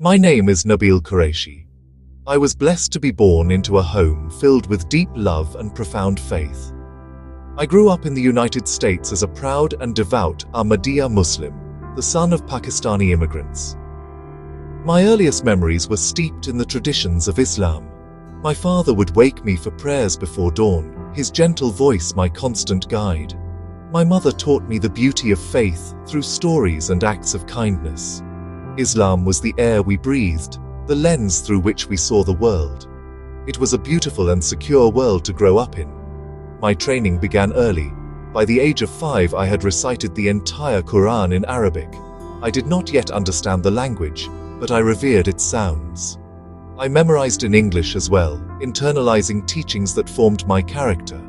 My name is Nabil Qureshi. I was blessed to be born into a home filled with deep love and profound faith. I grew up in the United States as a proud and devout Ahmadiyya Muslim, the son of Pakistani immigrants. My earliest memories were steeped in the traditions of Islam. My father would wake me for prayers before dawn, his gentle voice my constant guide. My mother taught me the beauty of faith through stories and acts of kindness. Islam was the air we breathed, the lens through which we saw the world. It was a beautiful and secure world to grow up in. My training began early. By the age of 5, I had recited the entire Quran in Arabic. I did not yet understand the language, but I revered its sounds. I memorized in English as well, internalizing teachings that formed my character.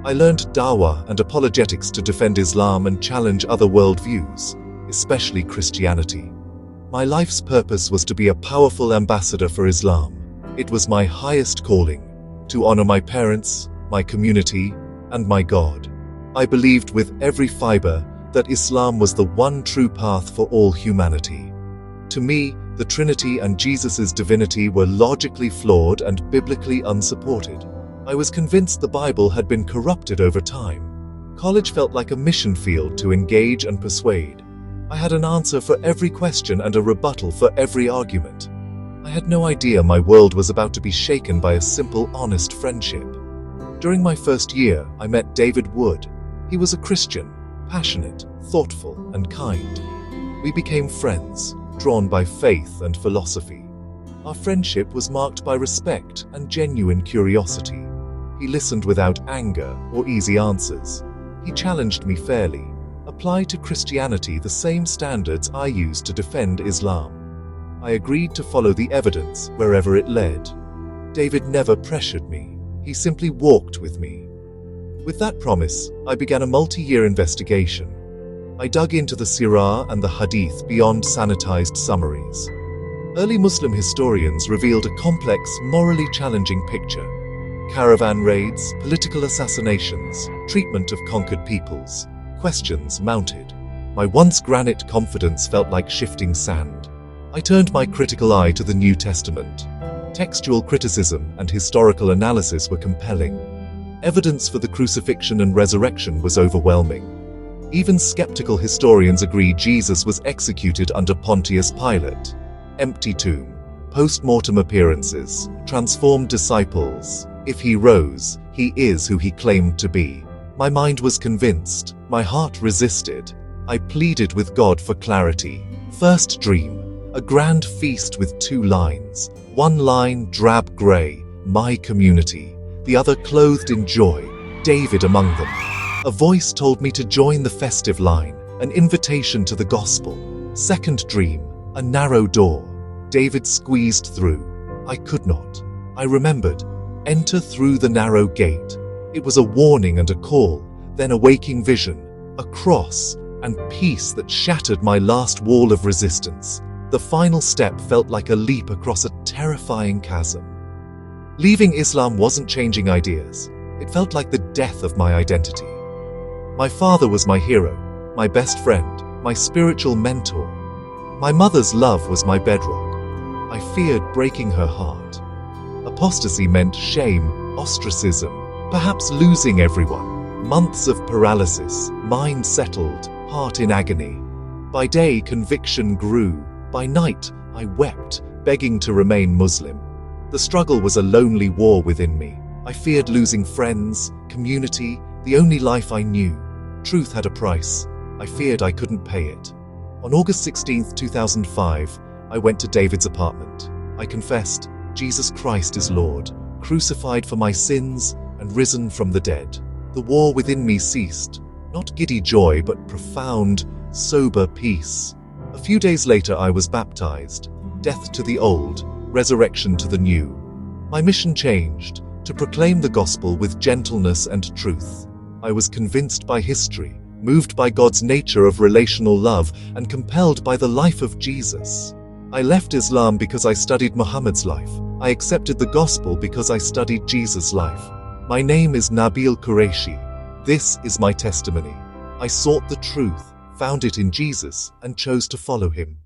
I learned dawah and apologetics to defend Islam and challenge other worldviews, especially Christianity. My life's purpose was to be a powerful ambassador for Islam. It was my highest calling, to honor my parents, my community, and my God. I believed with every fiber that Islam was the one true path for all humanity. To me, the Trinity and Jesus' divinity were logically flawed and biblically unsupported. I was convinced the Bible had been corrupted over time. College felt like a mission field to engage and persuade. I had an answer for every question and a rebuttal for every argument. I had no idea my world was about to be shaken by a simple, honest friendship. During my first year, I met David Wood. He was a Christian, passionate, thoughtful, and kind. We became friends, drawn by faith and philosophy. Our friendship was marked by respect and genuine curiosity. He listened without anger or easy answers. He challenged me fairly. Apply to Christianity the same standards I used to defend Islam. I agreed to follow the evidence wherever it led. David never pressured me. He simply walked with me. With that promise, I began a multi-year investigation. I dug into the Sirah and the Hadith beyond sanitized summaries. Early Muslim historians revealed a complex, morally challenging picture. Caravan raids, political assassinations, treatment of conquered peoples. Questions mounted. My once granite confidence felt like shifting sand. I turned my critical eye to the New Testament. Textual criticism and historical analysis were compelling. Evidence for the crucifixion and resurrection was overwhelming. Even skeptical historians agree Jesus was executed under Pontius Pilate. Empty tomb, post-mortem appearances, transformed disciples. If he rose, he is who he claimed to be. My mind was convinced, my heart resisted. I pleaded with God for clarity. First dream, a grand feast with 2 lines. One line, drab grey, my community. The other clothed in joy, David among them. A voice told me to join the festive line, an invitation to the gospel. Second dream, a narrow door. David squeezed through. I could not. I remembered, enter through the narrow gate. It was a warning and a call, then a waking vision, a cross, and peace that shattered my last wall of resistance. The final step felt like a leap across a terrifying chasm. Leaving Islam wasn't changing ideas. It felt like the death of my identity. My father was my hero, my best friend, my spiritual mentor. My mother's love was my bedrock. I feared breaking her heart. Apostasy meant shame, ostracism, perhaps losing everyone. Months of paralysis, mind settled, heart in agony. By day, conviction grew. By night, I wept, begging to remain Muslim. The struggle was a lonely war within me. I feared losing friends, community, the only life I knew. Truth had a price. I feared I couldn't pay it. On August 16, 2005, I went to David's apartment. I confessed, Jesus Christ is Lord, crucified for my sins and risen from the dead. The war within me ceased, not giddy joy but profound, sober peace. A few days later I was baptized. Death to the old, resurrection to the new. My mission changed, to proclaim the gospel with gentleness and truth. I was convinced by history, moved by God's nature of relational love, and compelled by the life of Jesus. I left Islam because I studied Muhammad's life. I accepted the gospel because I studied Jesus' life. My name is Nabil Qureshi. This is my testimony. I sought the truth, found it in Jesus, and chose to follow him.